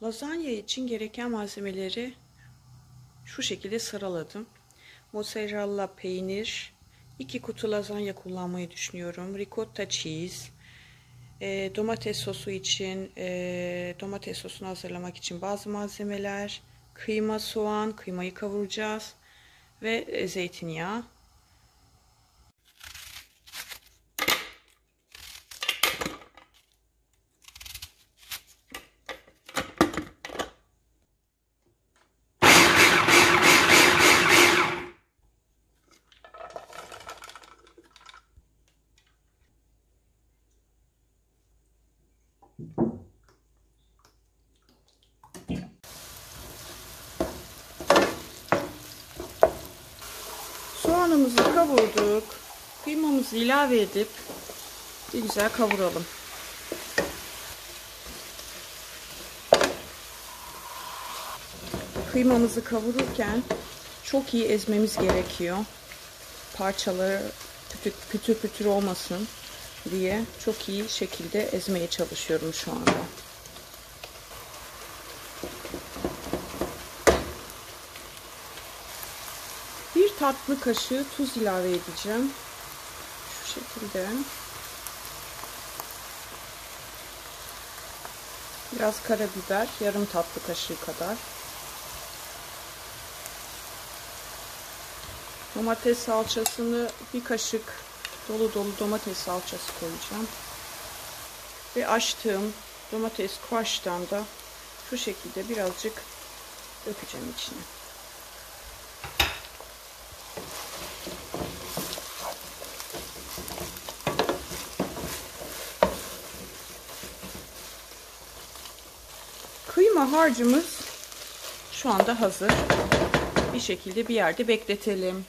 Lazanya için gereken malzemeleri şu şekilde sıraladım. Mozzarella peynir, 2 kutu lazanya kullanmayı düşünüyorum. Ricotta cheese, domates sosu için, domates sosunu hazırlamak için bazı malzemeler, kıyma, soğan, kıymayı kavuracağız ve zeytinyağı. Soğanımızı kavurduk. Kıymamızı ilave edip bir güzel kavuralım. Kıymamızı kavururken çok iyi ezmemiz gerekiyor. Parçaları pütür pütür olmasın diye çok iyi şekilde ezmeye çalışıyorum şu anda. Bir tatlı kaşığı tuz ilave edeceğim. Şu şekilde. Biraz karabiber, yarım tatlı kaşığı kadar. Domates salçasını bir kaşık dolu dolu domates salçası koyacağım. Ve açtığım domates kuaştan da şu şekilde birazcık dökeceğim içine. Kıyma harcımız şu anda hazır. Bir şekilde bir yerde bekletelim.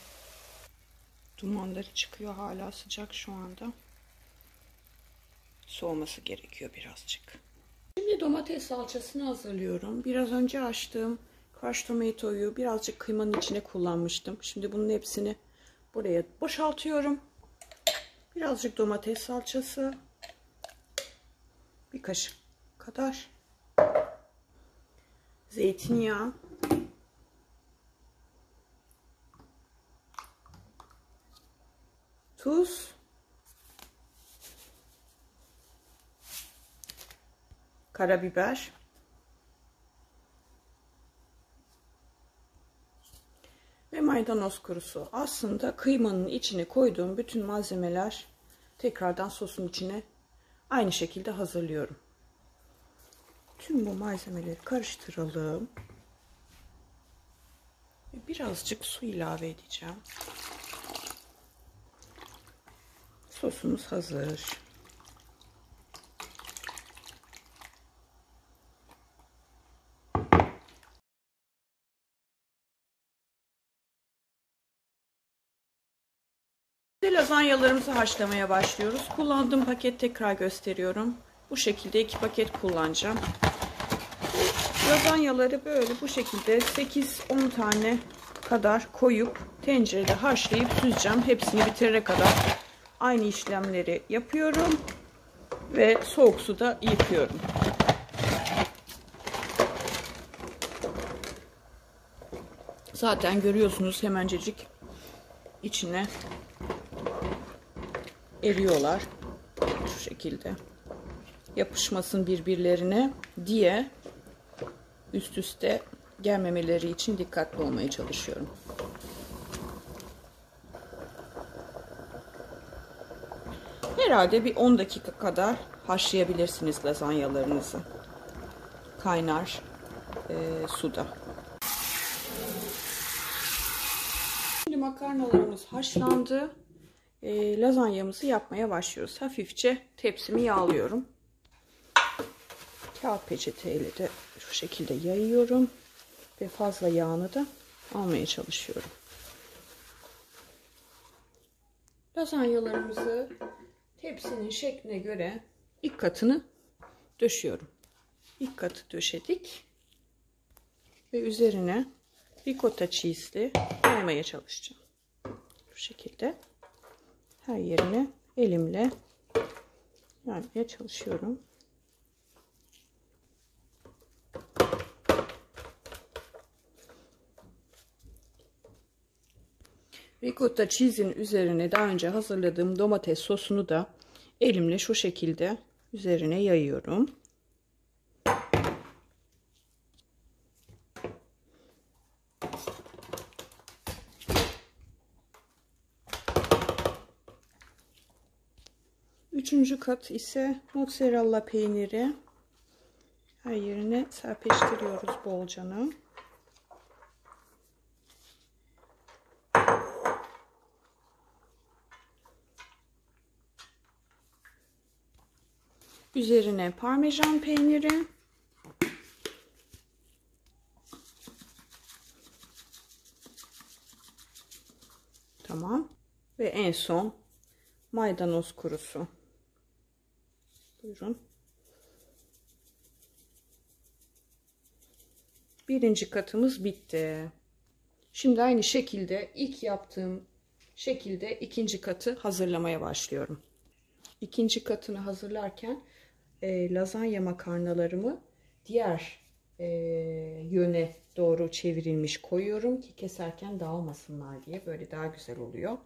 Dumanları çıkıyor, hala sıcak şu anda. Soğuması gerekiyor birazcık. Şimdi domates salçasını hazırlıyorum. Biraz önce açtığım crush tomato'yu birazcık kıymanın içine kullanmıştım. Şimdi bunun hepsini buraya boşaltıyorum. Birazcık domates salçası. Bir kaşık kadar. Zeytinyağı. Tuz. Karabiber. Ve maydanoz kurusu. Aslında kıymanın içine koyduğum bütün malzemeler tekrardan sosun içine aynı şekilde hazırlıyorum. Tüm bu malzemeleri karıştıralım. Birazcık su ilave edeceğim. Sosumuz hazır. Lazanyalarımızı haşlamaya başlıyoruz. Kullandığım paket tekrar gösteriyorum. Bu şekilde 2 paket kullanacağım. Lazanyaları böyle bu şekilde 8-10 tane kadar koyup tencerede haşlayıp süzeceğim. Hepsini bitirene kadar aynı işlemleri yapıyorum ve soğuk suda yıkıyorum. Zaten görüyorsunuz hemencecik içine eriyorlar. Şu şekilde yapışmasın birbirlerine diye üst üste gelmemeleri için dikkatli olmaya çalışıyorum. Herhalde bir 10 dakika kadar haşlayabilirsiniz lazanyalarınızı. Kaynar suda. Şimdi makarnalarımız haşlandı. Lazanyamızı yapmaya başlıyoruz. Hafifçe tepsimi yağlıyorum. Kağıt peçeteyle de şu şekilde yayıyorum. Ve fazla yağını da almaya çalışıyorum. Lazanyalarımızı tepsinin şekline göre ilk katını döşüyorum. İlk katı döşedik. Ve üzerine ricotta cheese'li yaymaya çalışacağım. Bu şekilde her yerine elimle yaymaya çalışıyorum. Ricotta cheese'in üzerine daha önce hazırladığım domates sosunu da elimle şu şekilde üzerine yayıyorum. Üçüncü kat ise mozzarella peyniri. Her yerine serpiştiriyoruz bolcana. Üzerine parmesan peyniri. Tamam. Ve en son maydanoz kurusu. Buyurun. Birinci katımız bitti. Şimdi aynı şekilde ilk yaptığım şekilde ikinci katı hazırlamaya başlıyorum. İkinci katını hazırlarken lazanya makarnalarımı diğer yöne doğru çevrilmiş koyuyorum ki keserken dağılmasınlar diye, böyle daha güzel oluyor.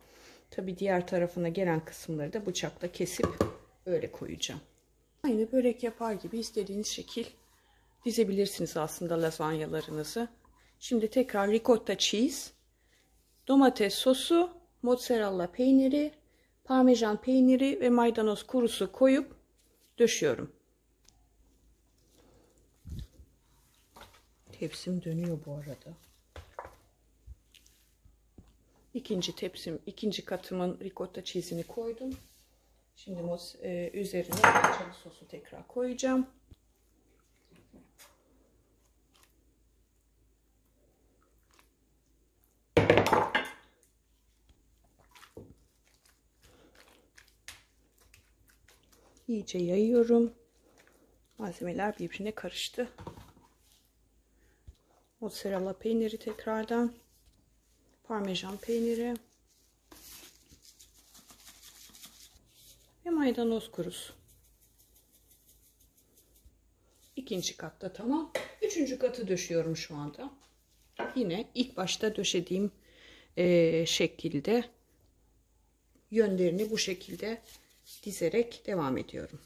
Tabi diğer tarafına gelen kısımları da bıçakla kesip öyle koyacağım. Aynı börek yapar gibi istediğiniz şekil dizebilirsiniz aslında lazanyalarınızı. Şimdi tekrar ricotta cheese, domates sosu, mozzarella peyniri, parmesan peyniri ve maydanoz kurusu koyup döşüyorum. Tepsim dönüyor bu arada. İkinci katımın ricotta cheese'ini koydum. Şimdi üzerine salçalı sosu tekrar koyacağım. İyice yayıyorum. Malzemeler birbirine karıştı. Mozzarella peyniri tekrardan. Parmesan peyniri. Ve maydanoz kurusu. İkinci katta tamam. Üçüncü katı döşüyorum şu anda. Yine ilk başta döşediğim şekilde yönlerini bu şekilde dizerek devam ediyorum.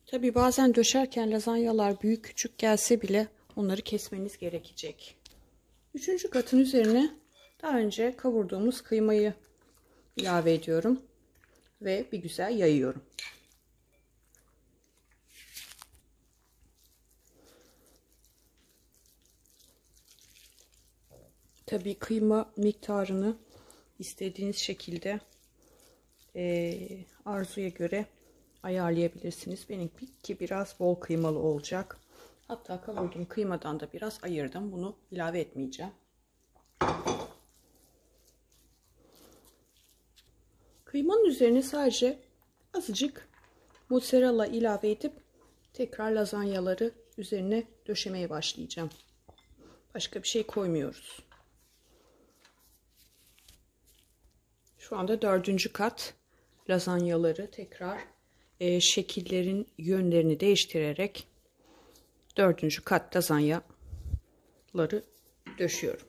Tabi bazen döşerken lazanyalar büyük küçük gelse bile onları kesmeniz gerekecek. Üçüncü katın üzerine daha önce kavurduğumuz kıymayı ilave ediyorum ve bir güzel yayıyorum. Tabi kıyma miktarını istediğiniz şekilde arzuya göre ayarlayabilirsiniz. Benimki biraz bol kıymalı olacak. Hatta kavurduğum kıymadan da biraz ayırdım. Bunu ilave etmeyeceğim. Kıymanın üzerine sadece azıcık mozzarella ilave edip tekrar lazanyaları üzerine döşemeye başlayacağım. Başka bir şey koymuyoruz. Şu anda dördüncü kat lazanyaları tekrar şekillerin yönlerini değiştirerek dördüncü kat lazanyaları döşüyorum.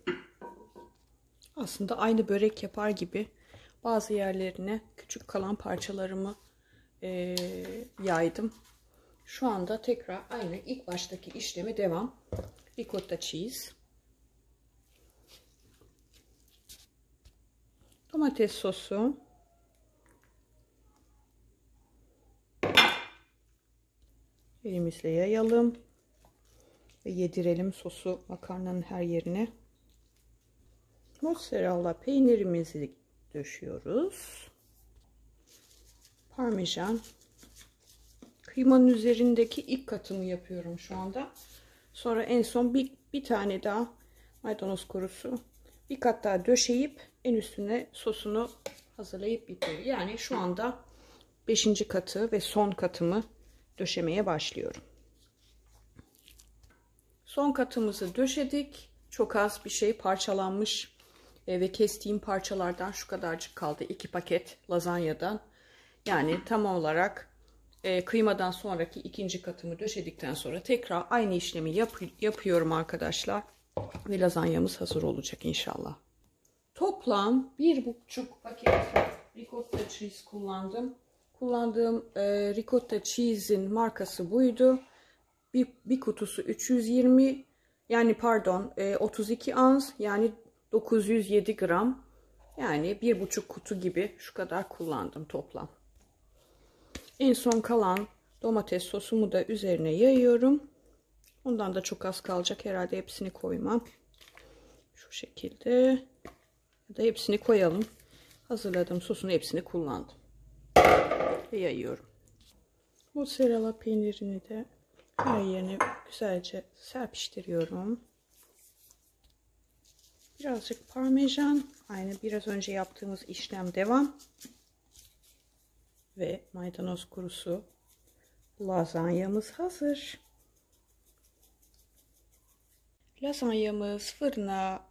Aslında aynı börek yapar gibi bazı yerlerine küçük kalan parçalarımı yaydım. Şu anda tekrar aynı ilk baştaki işlemi devam. Ricotta cheese, domates sosu, elimizle yayalım ve yedirelim sosu makarnanın her yerine. Mozzarella peynirimizi döşüyoruz. Parmesan. Kıymanın üzerindeki ilk katımı yapıyorum şu anda. Sonra en son bir tane daha maydanoz kurusu, bir kat daha döşeyip en üstüne sosunu hazırlayıp bitiriyorum. Yani şu anda 5. katı ve son katımı döşemeye başlıyorum. Son katımızı döşedik. Çok az bir şey parçalanmış ve kestiğim parçalardan şu kadarcık kaldı. 2 paket lazanyadan. Yani tam olarak kıymadan sonraki ikinci katımı döşedikten sonra tekrar aynı işlemi yapıyorum arkadaşlar. Ve lazanyamız hazır olacak inşallah. Toplam 1,5 paket ricotta cheese kullandım. Kullandığım ricotta cheese'in markası buydu. Bir kutusu 320, yani pardon 32 ounce, yani 907 gram. Yani 1,5 kutu gibi şu kadar kullandım toplam. En son kalan domates sosumu da üzerine yayıyorum. Ondan da çok az kalacak herhalde, hepsini koymam. Şu şekilde ya da hepsini koyalım. Hazırladığım sosun hepsini kullandım. Ve yayıyorum. Mozzarella peynirini de her yerine güzelce serpiştiriyorum. Birazcık parmesan. Aynı biraz önce yaptığımız işlem devam. Ve maydanoz kurusu. Lazanyamız hazır. Lazanyamız fırına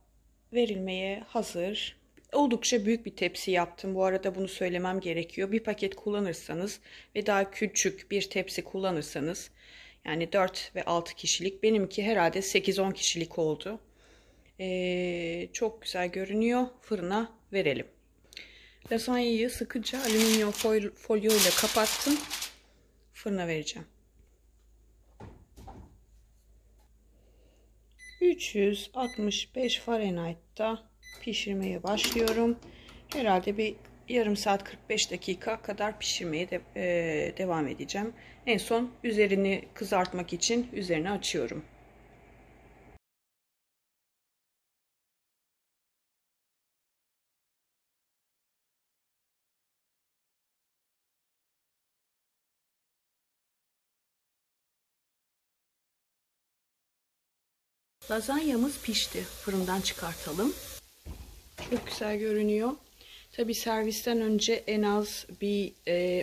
verilmeye hazır. Oldukça büyük bir tepsi yaptım. Bu arada bunu söylemem gerekiyor. Bir paket kullanırsanız ve daha küçük bir tepsi kullanırsanız, yani 4 ve 6 kişilik, benimki herhalde 8-10 kişilik oldu. Çok güzel görünüyor. Fırına verelim. Lazanyayı sıkıca alüminyum folyo ile kapattım. Fırına vereceğim. 365 Fahrenheit'ta pişirmeye başlıyorum. Herhalde bir yarım saat 45 dakika kadar pişirmeye devam edeceğim. En son üzerini kızartmak için üzerine açıyorum. Lazanyamız pişti. Fırından çıkartalım. Çok güzel görünüyor. Tabi servisten önce en az bir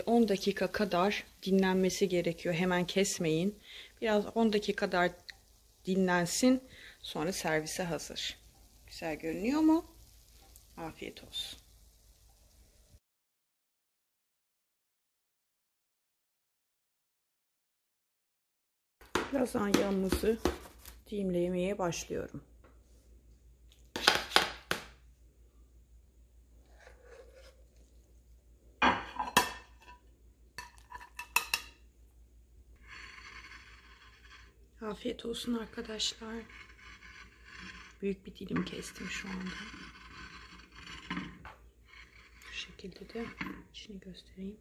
10 dakika kadar dinlenmesi gerekiyor. Hemen kesmeyin. Biraz 10 dakika kadar dinlensin. Sonra servise hazır. Güzel görünüyor mu? Afiyet olsun. Lazanyamızı dilimlemeye başlıyorum. Afiyet olsun arkadaşlar. Büyük bir dilim kestim şu anda. Bu şekilde de içini göstereyim.